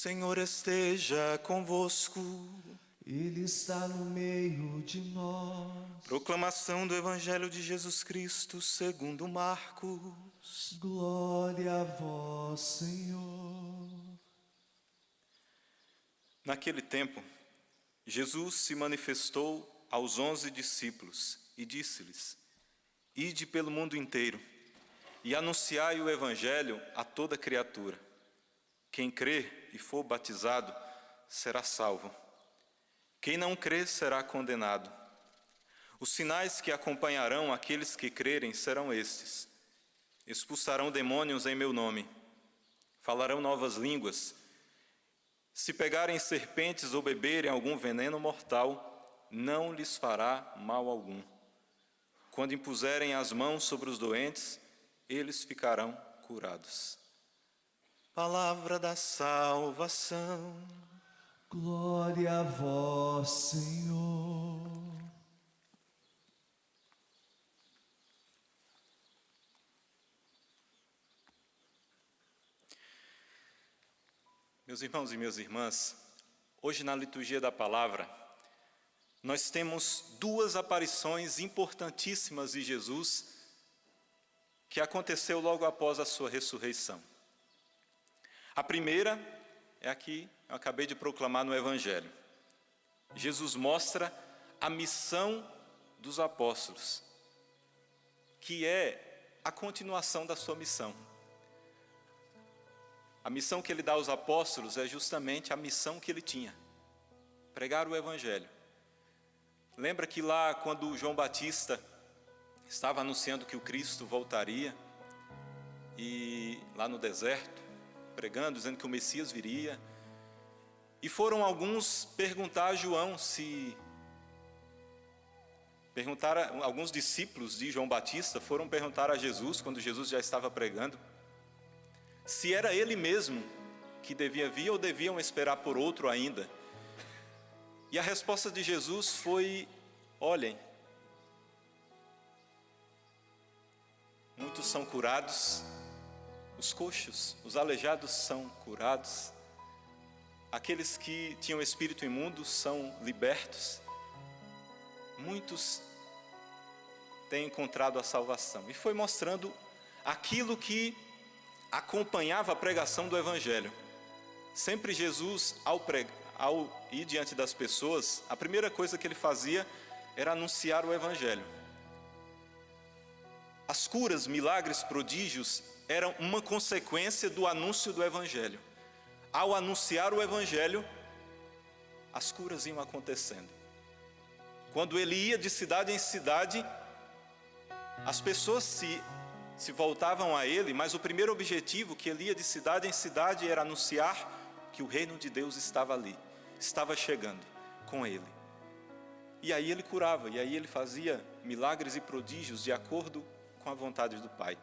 Senhor esteja convosco. Ele está no meio de nós. Proclamação do Evangelho de Jesus Cristo segundo Marcos. Glória a vós, Senhor. Naquele tempo, Jesus se manifestou aos 11 discípulos e disse-lhes: Ide pelo mundo inteiro e anunciai o Evangelho a toda criatura. Quem crer e for batizado será salvo. Quem não crer será condenado. Os sinais que acompanharão aqueles que crerem serão estes: expulsarão demônios em meu nome, falarão novas línguas, se pegarem serpentes ou beberem algum veneno mortal, não lhes fará mal algum. Quando impuserem as mãos sobre os doentes, eles ficarão curados. Palavra da salvação. Glória a vós, Senhor. Meus irmãos e minhas irmãs, hoje na liturgia da palavra, nós temos duas aparições importantíssimas de Jesus que aconteceu logo após a sua ressurreição. A primeira é a que eu acabei de proclamar no Evangelho. Jesus mostra a missão dos apóstolos, que é a continuação da sua missão. A missão que ele dá aos apóstolos é justamente a missão que ele tinha: pregar o Evangelho. Lembra que lá quando João Batista estava anunciando que o Cristo voltaria, e lá no deserto, pregando, dizendo que o Messias viria, e foram alguns perguntar a João alguns discípulos de João Batista foram perguntar a Jesus, quando Jesus já estava pregando, se era ele mesmo que devia vir ou deviam esperar por outro ainda. E a resposta de Jesus foi: olhem, muitos são curados, os coxos, os aleijados são curados, aqueles que tinham espírito imundo são libertos, muitos têm encontrado a salvação. E foi mostrando aquilo que acompanhava a pregação do Evangelho. Sempre Jesus, ao ir diante das pessoas, a primeira coisa que ele fazia era anunciar o Evangelho. As curas, milagres, prodígios eram uma consequência do anúncio do Evangelho. Ao anunciar o Evangelho, as curas iam acontecendo. Quando ele ia de cidade em cidade, as pessoas se voltavam a ele, mas o primeiro objetivo que ele ia de cidade em cidade era anunciar que o reino de Deus estava ali, estava chegando com ele. E aí ele curava, e aí ele fazia milagres e prodígios de acordo com a vontade do Pai.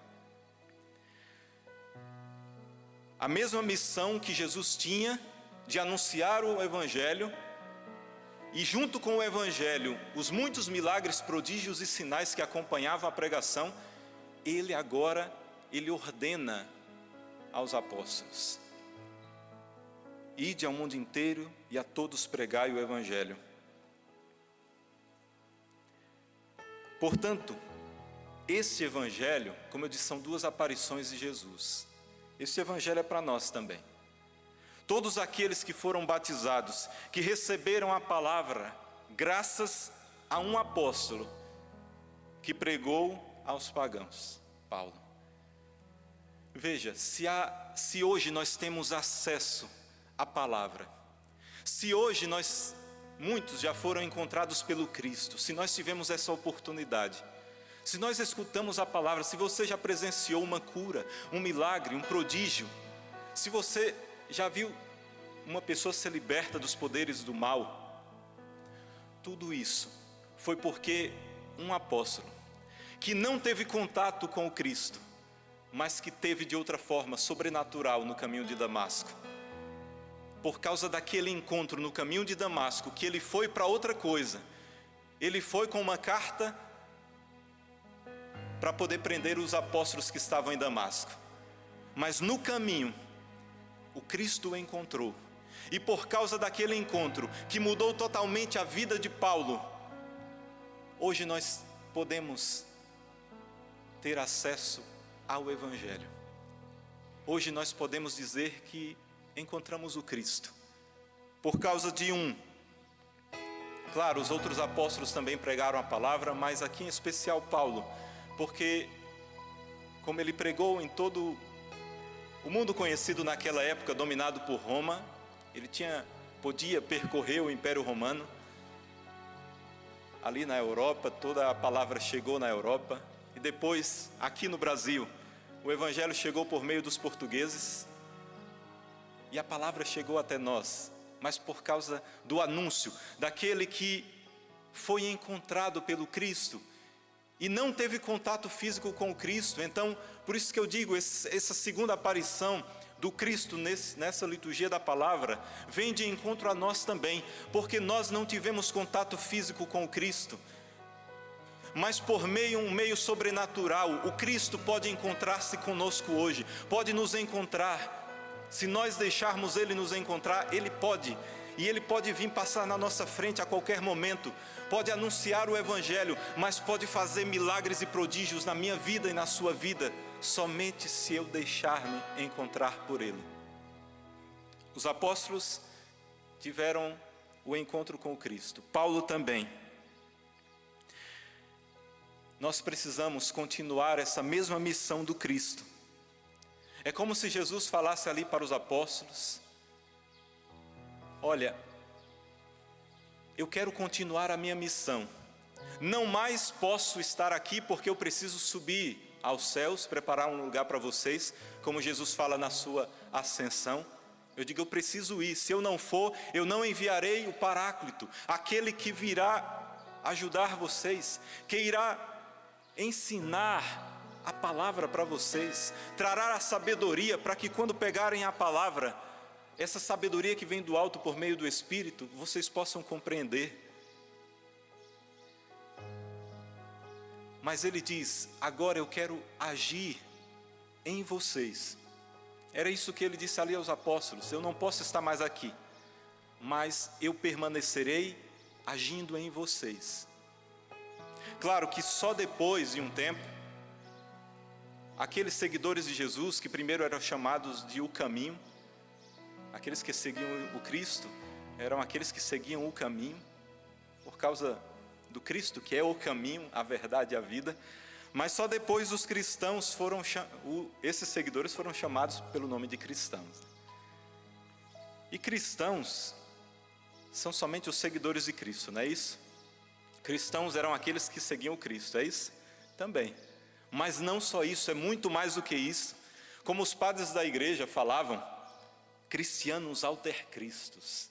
A mesma missão que Jesus tinha de anunciar o Evangelho, e junto com o Evangelho, os muitos milagres, prodígios e sinais que acompanhavam a pregação, ele ordena aos apóstolos: ide ao mundo inteiro e a todos pregai o Evangelho. Portanto, esse Evangelho, como eu disse, são duas aparições de Jesus. Esse Evangelho é para nós também. Todos aqueles que foram batizados, que receberam a palavra, graças a um apóstolo que pregou aos pagãos, Paulo. Veja, se hoje nós temos acesso à palavra, se hoje muitos já foram encontrados pelo Cristo, se nós tivemos essa oportunidade, se nós escutamos a palavra, se você já presenciou uma cura, um milagre, um prodígio, se você já viu uma pessoa ser liberta dos poderes do mal, tudo isso foi porque um apóstolo, que não teve contato com o Cristo, mas que teve de outra forma sobrenatural no caminho de Damasco, por causa daquele encontro no caminho de Damasco, que ele foi para outra coisa, ele foi com uma carta para poder prender os apóstolos que estavam em Damasco, mas no caminho, o Cristo o encontrou E por causa daquele encontro, que mudou totalmente a vida de Paulo, hoje nós podemos ter acesso ao Evangelho. Hoje nós podemos dizer que encontramos o Cristo. Por causa de claro, os outros apóstolos também pregaram a palavra, mas aqui em especial Paulo, porque como ele pregou em todo o mundo conhecido naquela época, dominado por Roma, ele podia percorrer o Império Romano. Ali na Europa, toda a palavra chegou na Europa. E depois, aqui no Brasil, o Evangelho chegou por meio dos portugueses. E a palavra chegou até nós, mas por causa do anúncio daquele que foi encontrado pelo Cristo e não teve contato físico com o Cristo. Então, por isso que eu digo, essa segunda aparição do Cristo nessa liturgia da palavra vem de encontro a nós também, porque nós não tivemos contato físico com o Cristo, mas por um meio sobrenatural, o Cristo pode encontrar-se conosco hoje, pode nos encontrar. Se nós deixarmos Ele nos encontrar, Ele pode, e Ele pode vir passar na nossa frente a qualquer momento, pode anunciar o Evangelho, mas pode fazer milagres e prodígios na minha vida e na sua vida, somente se eu deixar-me encontrar por Ele. Os apóstolos tiveram o encontro com o Cristo, Paulo também. Nós precisamos continuar essa mesma missão do Cristo. É como se Jesus falasse ali para os apóstolos: olha, eu quero continuar a minha missão, não mais posso estar aqui porque eu preciso subir aos céus, preparar um lugar para vocês, como Jesus fala na sua ascensão. Eu digo, eu preciso ir, se eu não for, eu não enviarei o Paráclito, aquele que virá ajudar vocês, que irá ensinar a palavra para vocês, trará a sabedoria para que quando pegarem a palavra, essa sabedoria que vem do alto por meio do Espírito, vocês possam compreender. Mas ele diz, agora eu quero agir em vocês. Era isso que ele disse ali aos apóstolos, eu não posso estar mais aqui, mas eu permanecerei agindo em vocês. Claro que só depois de um tempo, aqueles seguidores de Jesus, que primeiro eram chamados de o caminho, aqueles que seguiam o Cristo, eram aqueles que seguiam o caminho, por causa do Cristo, que é o caminho, a verdade e a vida. Mas só depois os cristãos esses seguidores foram chamados pelo nome de cristãos. E cristãos são somente os seguidores de Cristo, não é isso? Cristãos eram aqueles que seguiam o Cristo, é isso? Também. Mas não só isso, é muito mais do que isso. Como os padres da igreja falavam, cristianos alter Christus.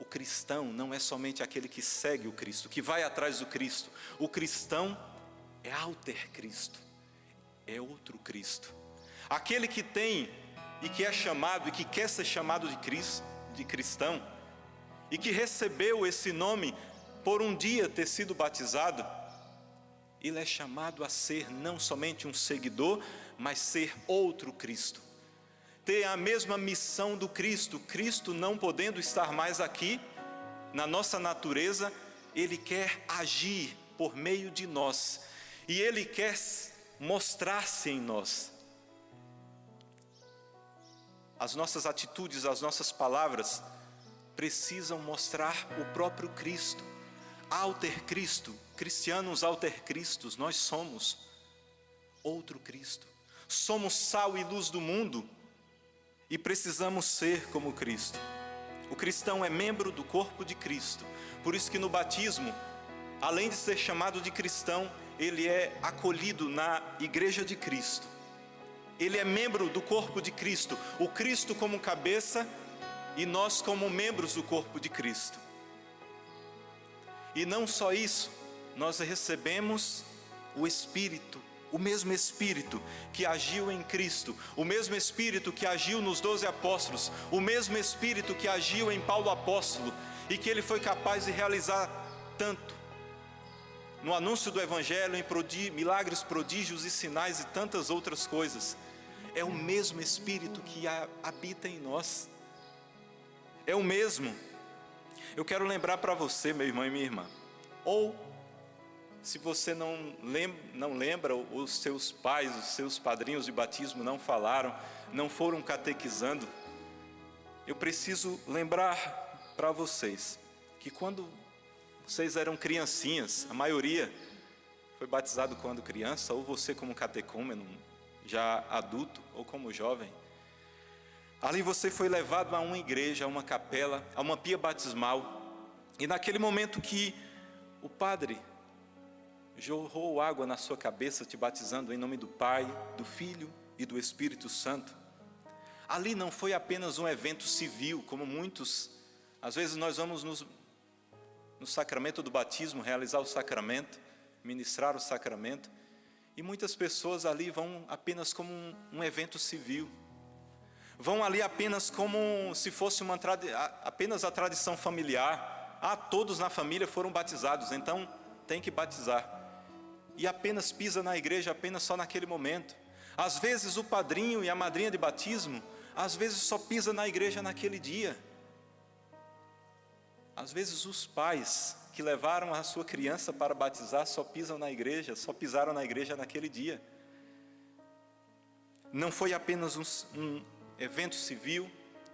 O cristão não é somente aquele que segue o Cristo, que vai atrás do Cristo. O cristão é alter Cristo, é outro Cristo. Aquele que tem e que é chamado e que quer ser chamado de cristão, e que recebeu esse nome por um dia ter sido batizado, ele é chamado a ser não somente um seguidor, mas ser outro Cristo. Ter a mesma missão do Cristo. Cristo não podendo estar mais aqui, na nossa natureza, Ele quer agir por meio de nós. E Ele quer mostrar-se em nós. As nossas atitudes, as nossas palavras precisam mostrar o próprio Cristo. Alter Cristo, cristianos alter Cristos, nós somos outro Cristo. Somos sal e luz do mundo e precisamos ser como Cristo. O cristão é membro do corpo de Cristo. Por isso que no batismo, além de ser chamado de cristão, ele é acolhido na igreja de Cristo. Ele é membro do corpo de Cristo, o Cristo como cabeça e nós como membros do corpo de Cristo. E não só isso, nós recebemos o Espírito, o mesmo Espírito que agiu em Cristo, o mesmo Espírito que agiu nos 12 apóstolos, o mesmo Espírito que agiu em Paulo apóstolo e que ele foi capaz de realizar tanto no anúncio do Evangelho, em milagres, prodígios e sinais e tantas outras coisas. É o mesmo Espírito que habita em nós. é o mesmo. Eu quero lembrar para você, meu irmão e minha irmã, ou se você não lembra, os seus pais, os seus padrinhos de batismo não falaram, não foram catequizando, eu preciso lembrar para vocês que quando vocês eram criancinhas, a maioria foi batizado quando criança, ou você como catecúmeno, já adulto, ou como jovem. Ali você foi levado a uma igreja, a uma capela, a uma pia batismal, e naquele momento que o padre jorrou água na sua cabeça, te batizando em nome do Pai, do Filho e do Espírito Santo, ali não foi apenas um evento civil, como muitos, às vezes nós vamos no sacramento do batismo, realizar o sacramento, ministrar o sacramento, e muitas pessoas ali vão apenas como um evento civil, vão ali apenas como se fosse apenas a tradição familiar. Todos na família foram batizados, então tem que batizar, e apenas pisa na igreja apenas só naquele momento. Às vezes o padrinho e a madrinha de batismo, às vezes só pisa na igreja naquele dia. Às vezes os pais que levaram a sua criança para batizar só pisam na igreja, só pisaram na igreja naquele dia. Não foi apenas um evento civil,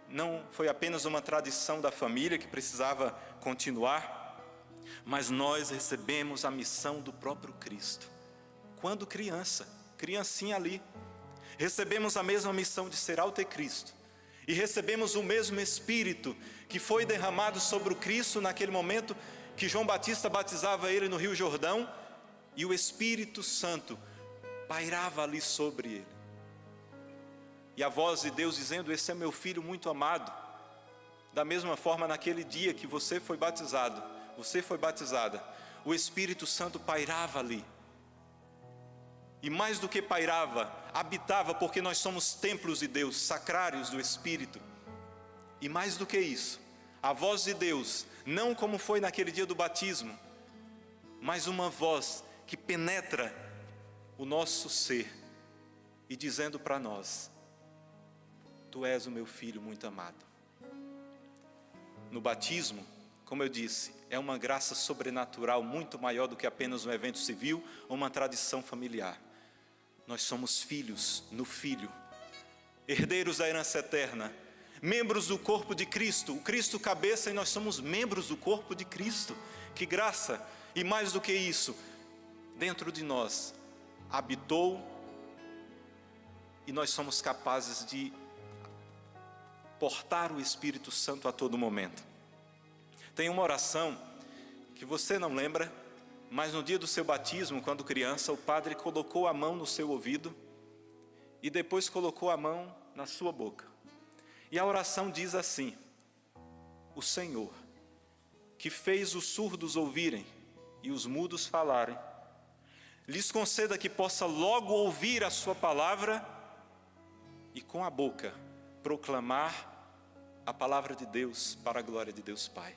não foi apenas uma tradição da família que precisava continuar, mas nós recebemos a missão do próprio Cristo. Quando criancinha ali, recebemos a mesma missão de ser anticristo, e recebemos o mesmo Espírito que foi derramado sobre o Cristo naquele momento que João Batista batizava ele no Rio Jordão, e o Espírito Santo pairava ali sobre ele. E a voz de Deus dizendo: esse é meu filho muito amado. Da mesma forma, naquele dia que você foi batizado, você foi batizada, o Espírito Santo pairava ali. E mais do que pairava, habitava, porque nós somos templos de Deus, sacrários do Espírito. E mais do que isso, a voz de Deus, não como foi naquele dia do batismo, mas uma voz que penetra o nosso ser e dizendo para nós: tu és o meu filho muito amado. No batismo, como eu disse, é uma graça sobrenatural muito maior do que apenas um evento civil ou uma tradição familiar. Nós somos filhos no Filho, herdeiros da herança eterna, membros do corpo de Cristo, o Cristo cabeça, e nós somos membros do corpo de Cristo. Que graça! E mais do que isso, dentro de nós habitou, e nós somos capazes de portar o Espírito Santo a todo momento. Tem uma oração que você não lembra, mas no dia do seu batismo, quando criança, o padre colocou a mão no seu ouvido e depois colocou a mão na sua boca. E a oração diz assim: o Senhor, que fez os surdos ouvirem e os mudos falarem, lhes conceda que possa logo ouvir a sua palavra e com a boca proclamar a palavra de Deus para a glória de Deus Pai.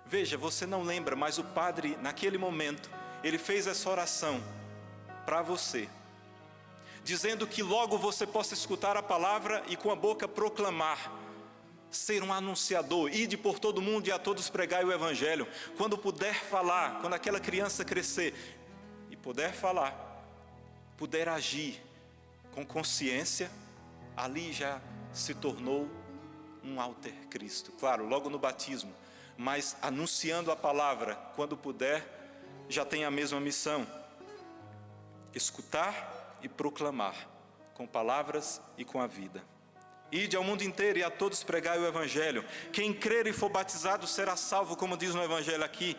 Veja, você não lembra, mas o padre, naquele momento, ele fez essa oração para você, dizendo que logo você possa escutar a palavra e com a boca proclamar, ser um anunciador, ide por todo mundo e a todos pregai o Evangelho. Quando puder falar, quando aquela criança crescer e puder falar, puder agir com consciência, ali já se tornou um alter Cristo. Claro, logo no batismo, mas anunciando a palavra, quando puder, já tem a mesma missão: escutar e proclamar, com palavras e com a vida. Ide ao mundo inteiro e a todos pregai o Evangelho. Quem crer e for batizado será salvo, como diz no Evangelho aqui.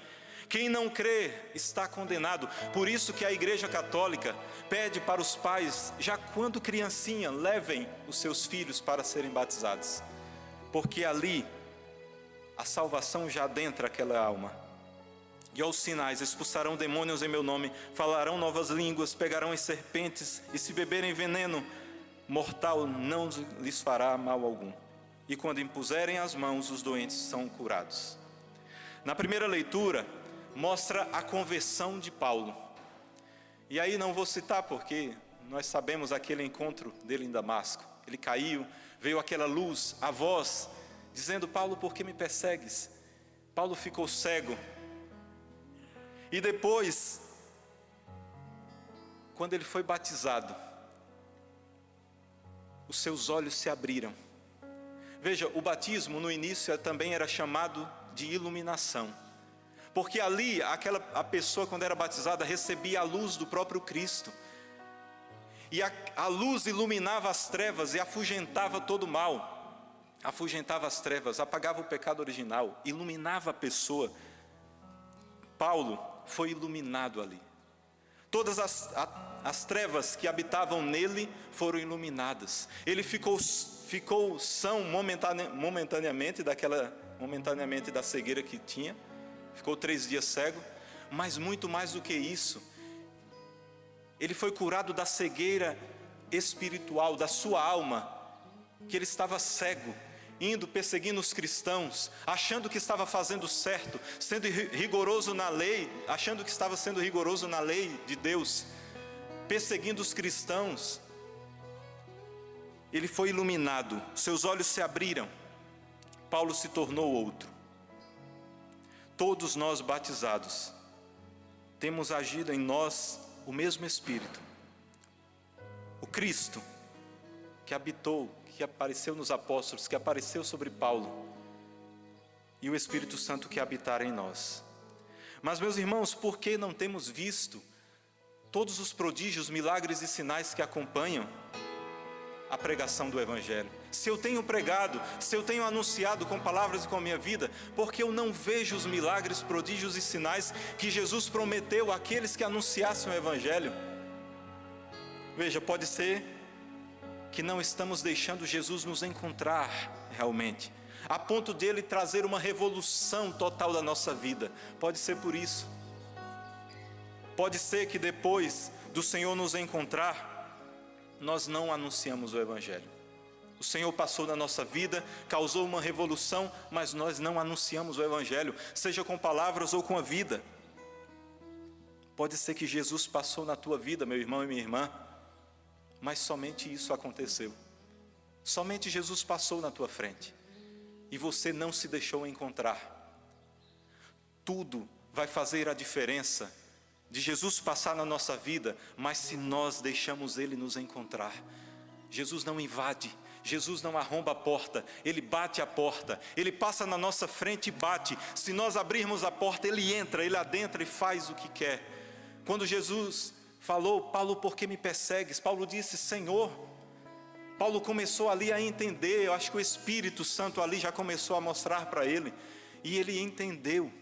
Quem não crer está condenado. Por isso que a Igreja Católica pede para os pais, já quando criancinha, levem os seus filhos para serem batizados, porque ali a salvação já adentra aquela alma. E aos sinais: expulsarão demônios em meu nome, falarão novas línguas, pegarão em serpentes, e se beberem veneno mortal não lhes fará mal algum. E quando impuserem as mãos, os doentes são curados. Na primeira leitura, mostra a conversão de Paulo. E aí não vou citar, porque nós sabemos aquele encontro dele em Damasco. Ele caiu, veio aquela luz, a voz dizendo: Paulo, por que me persegues? Paulo ficou cego. E depois, quando ele foi batizado, os seus olhos se abriram. Veja, o batismo no início também era chamado de iluminação, porque ali a pessoa, quando era batizada, recebia a luz do próprio Cristo, e a luz iluminava as trevas e afugentava todo o mal, afugentava as trevas, apagava o pecado original, iluminava a pessoa. Paulo foi iluminado ali. Todas as trevas que habitavam nele foram iluminadas. Ele ficou são momentaneamente da cegueira que tinha. Ficou 3 dias cego. Mas muito mais do que isso, ele foi curado da cegueira espiritual, da sua alma, que ele estava cego, indo perseguindo os cristãos, achando que estava fazendo certo, sendo rigoroso na lei, achando que estava sendo rigoroso na lei de Deus, perseguindo os cristãos. Ele foi iluminado, seus olhos se abriram, Paulo se tornou outro. Todos nós batizados temos agido em nós o mesmo Espírito, o Cristo que habitou, que apareceu nos apóstolos, que apareceu sobre Paulo, e o Espírito Santo que habitará em nós. Mas, meus irmãos, por que não temos visto todos os prodígios, milagres e sinais que acompanham a pregação do Evangelho? Se eu tenho pregado, se eu tenho anunciado com palavras e com a minha vida, porque eu não vejo os milagres, prodígios e sinais que Jesus prometeu àqueles que anunciassem o Evangelho? Veja, pode ser que não estamos deixando Jesus nos encontrar realmente, a ponto dele trazer uma revolução total da nossa vida. Pode ser por isso. Pode ser que depois do Senhor nos encontrar, nós não anunciamos o Evangelho. O Senhor passou na nossa vida, causou uma revolução, mas nós não anunciamos o Evangelho, seja com palavras ou com a vida. Pode ser que Jesus passou na tua vida, meu irmão e minha irmã, mas somente isso aconteceu. Somente Jesus passou na tua frente e você não se deixou encontrar. Tudo vai fazer a diferença de Jesus passar na nossa vida, mas se nós deixamos Ele nos encontrar. Jesus não invade, Jesus não arromba a porta, Ele bate a porta, Ele passa na nossa frente e bate. Se nós abrirmos a porta, Ele entra, Ele adentra e faz o que quer. Quando Jesus falou: Paulo, por que me persegues? Paulo disse: Senhor. Paulo começou ali a entender, eu acho que o Espírito Santo ali já começou a mostrar para ele, e ele entendeu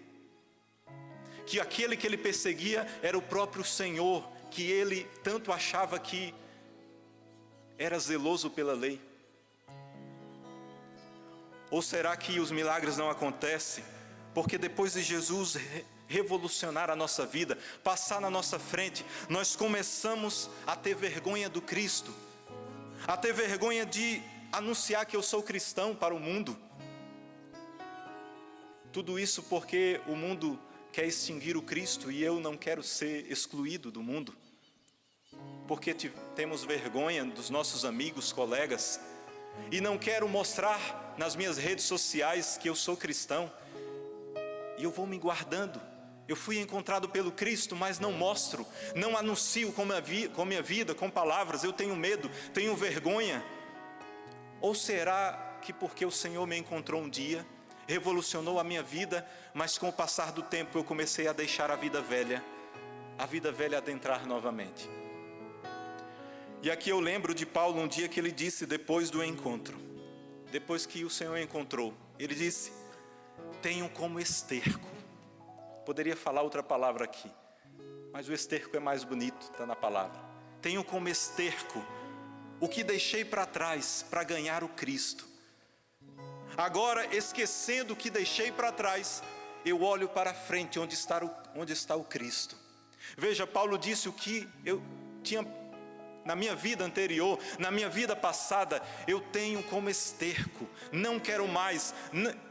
que aquele que ele perseguia era o próprio Senhor, que ele tanto achava que era zeloso pela lei. Ou será que os milagres não acontecem porque depois de Jesus revolucionar a nossa vida, passar na nossa frente, nós começamos a ter vergonha do Cristo, a ter vergonha de anunciar que eu sou cristão para o mundo? Tudo isso porque o mundo quer extinguir o Cristo e eu não quero ser excluído do mundo, porque temos vergonha dos nossos amigos, colegas, e não quero mostrar nas minhas redes sociais que eu sou cristão, e eu vou me guardando. Eu fui encontrado pelo Cristo, mas não mostro, não anuncio com minha vida, com palavras. Eu tenho medo, tenho vergonha. Ou será que porque o Senhor me encontrou um dia, revolucionou a minha vida, mas com o passar do tempo eu comecei a deixar a vida velha adentrar novamente? E aqui eu lembro de Paulo um dia que ele disse depois do encontro, depois que o Senhor encontrou, ele disse: tenho como esterco. Poderia falar outra palavra aqui, mas o esterco é mais bonito, está na palavra. Tenho como esterco o que deixei para trás para ganhar o Cristo. Agora, esquecendo o que deixei para trás, eu olho para frente, onde está o Cristo. Veja, Paulo disse: o que eu tinha na minha vida anterior, na minha vida passada, eu tenho como esterco, não quero mais,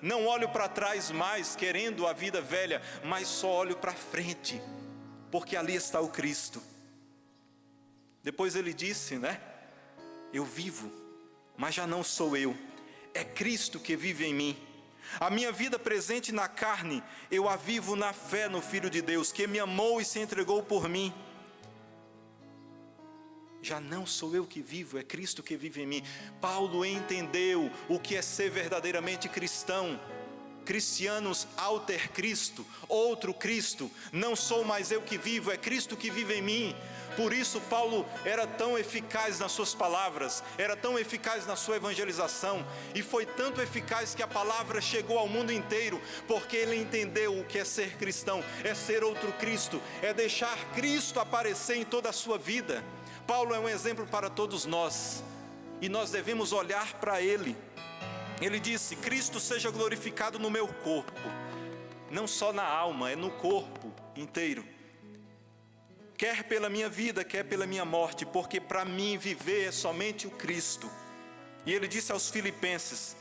não olho para trás mais, querendo a vida velha, mas só olho para frente, porque ali está o Cristo. Depois ele disse, eu vivo, mas já não sou eu, é Cristo que vive em mim. A minha vida presente na carne, eu a vivo na fé no Filho de Deus, que me amou e se entregou por mim. Já não sou eu que vivo, é Cristo que vive em mim. Paulo entendeu o que é ser verdadeiramente cristão. Cristianos alter Cristo, outro Cristo. Não sou mais eu que vivo, é Cristo que vive em mim. Por isso Paulo era tão eficaz nas suas palavras, era tão eficaz na sua evangelização, e foi tanto eficaz que a palavra chegou ao mundo inteiro, porque ele entendeu o que é ser cristão, é ser outro Cristo, é deixar Cristo aparecer em toda a sua vida. Paulo é um exemplo para todos nós, e nós devemos olhar para ele. Ele disse: Cristo seja glorificado no meu corpo, não só na alma, é no corpo inteiro. Quer pela minha vida, quer pela minha morte, porque para mim viver é somente o Cristo. E ele disse aos Filipenses: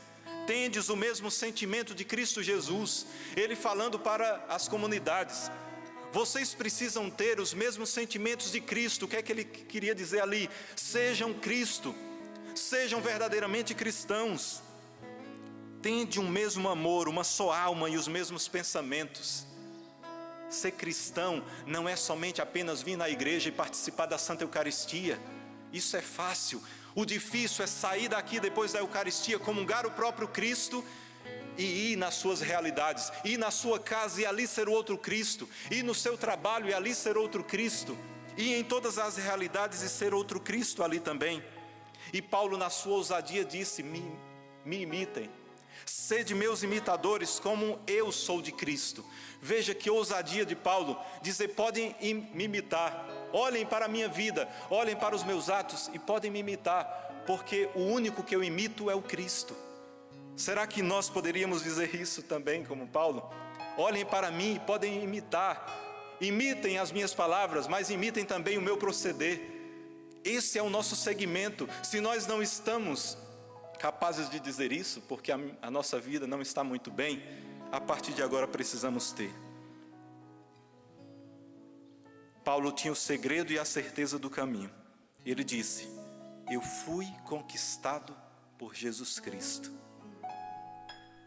tendes o mesmo sentimento de Cristo Jesus. Ele falando para as comunidades: vocês precisam ter os mesmos sentimentos de Cristo. O que é que ele queria dizer ali? Sejam Cristo, sejam verdadeiramente cristãos. Tende um mesmo amor, uma só alma e os mesmos pensamentos. Ser cristão não é somente apenas vir na igreja e participar da Santa Eucaristia. Isso é fácil. O difícil é sair daqui depois da Eucaristia, comungar o próprio Cristo e ir nas suas realidades, ir na sua casa e ali ser o outro Cristo, ir no seu trabalho e ali ser outro Cristo, ir em todas as realidades e ser outro Cristo ali também. E Paulo, na sua ousadia, disse: me imitem, sede meus imitadores como eu sou de Cristo. Veja que ousadia de Paulo, dizer: podem me imitar, olhem para a minha vida, olhem para os meus atos e podem me imitar, porque o único que eu imito é o Cristo. Será que nós poderíamos dizer isso também como Paulo? Olhem para mim e podem imitar, imitem as minhas palavras, mas imitem também o meu proceder. Esse é o nosso segmento. Se nós não estamos capazes de dizer isso, porque a nossa vida não está muito bem, a partir de agora precisamos ter. Paulo tinha o segredo e a certeza do caminho. Ele disse: eu fui conquistado por Jesus Cristo.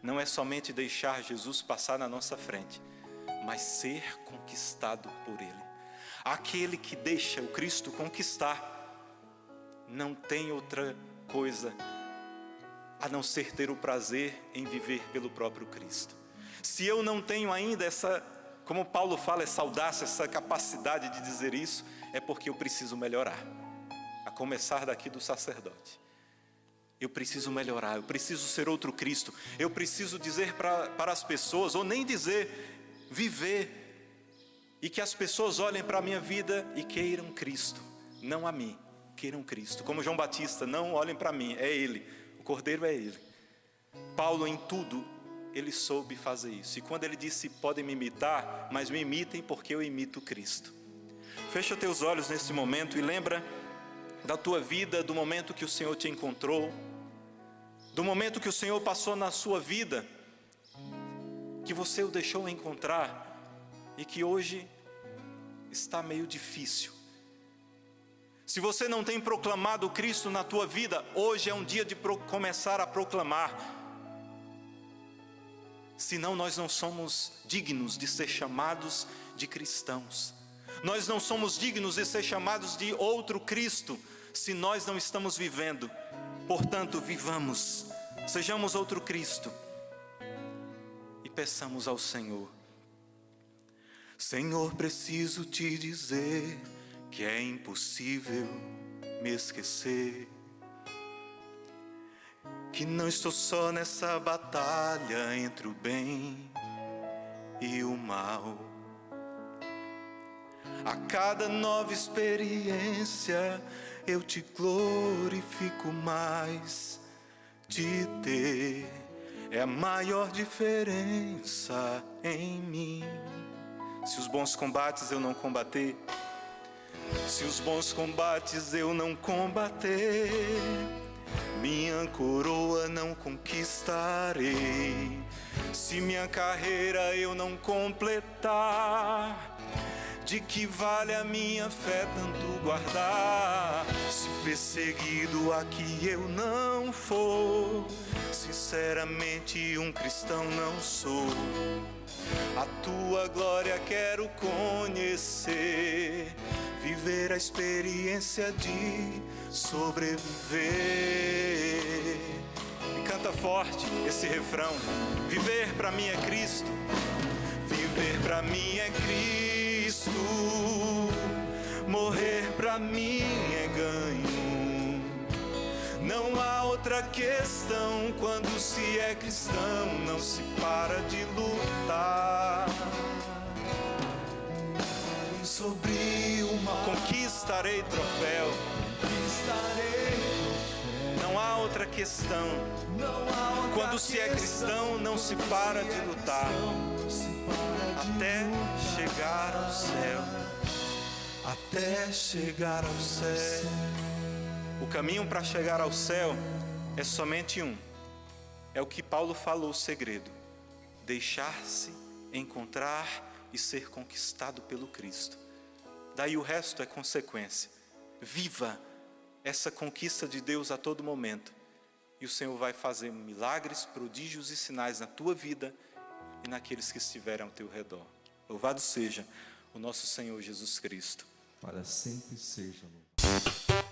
Não é somente deixar Jesus passar na nossa frente, mas ser conquistado por Ele. Aquele que deixa o Cristo conquistar, não tem outra coisa a não ser ter o prazer em viver pelo próprio Cristo. Se eu não tenho ainda essa, como Paulo fala, essa audácia, essa capacidade de dizer isso, é porque eu preciso melhorar. A começar daqui do sacerdote. Eu preciso melhorar, eu preciso ser outro Cristo. Eu preciso dizer para as pessoas, ou nem dizer, viver. E que as pessoas olhem para a minha vida e queiram Cristo. Não a mim, queiram Cristo. Como João Batista: não olhem para mim, é Ele. O Cordeiro é Ele. Paulo, em tudo, ele soube fazer isso. E quando ele disse: podem me imitar, mas me imitem porque eu imito Cristo. Fecha teus olhos nesse momento e lembra da tua vida, do momento que o Senhor te encontrou, do momento que o Senhor passou na sua vida, que você o deixou encontrar e que hoje está meio difícil. Se você não tem proclamado Cristo na tua vida, hoje é um dia de começar a proclamar. Senão nós não somos dignos de ser chamados de cristãos. Nós não somos dignos de ser chamados de outro Cristo, se nós não estamos vivendo. Portanto, vivamos, sejamos outro Cristo e peçamos ao Senhor: Senhor, preciso te dizer que é impossível me esquecer, que não estou só nessa batalha entre o bem e o mal. A cada nova experiência eu te glorifico mais. Te ter é a maior diferença em mim. Se os bons combates eu não combater, se os bons combates eu não combater, minha coroa não conquistarei. Se minha carreira eu não completar, De que vale a minha fé tanto guardar? Se perseguido aqui eu não for, sinceramente um cristão não sou. A tua glória quero conhecer, viver a experiência de sobreviver. E canta forte esse refrão: viver pra mim é Cristo, viver pra mim é Cristo, morrer pra mim é ganho. Não há outra questão, quando se é cristão, não se para de lutar. Sobre uma conquistarei troféu, não há outra questão, quando se é cristão, não se para de lutar, até chegar ao céu, até chegar ao céu. O caminho para chegar ao céu é somente um. É o que Paulo falou, o segredo: deixar-se encontrar e ser conquistado pelo Cristo. Daí o resto é consequência. Viva essa conquista de Deus a todo momento, e o Senhor vai fazer milagres, prodígios e sinais na tua vida e naqueles que estiverem ao teu redor. Louvado seja o nosso Senhor Jesus Cristo. Para sempre seja louvado.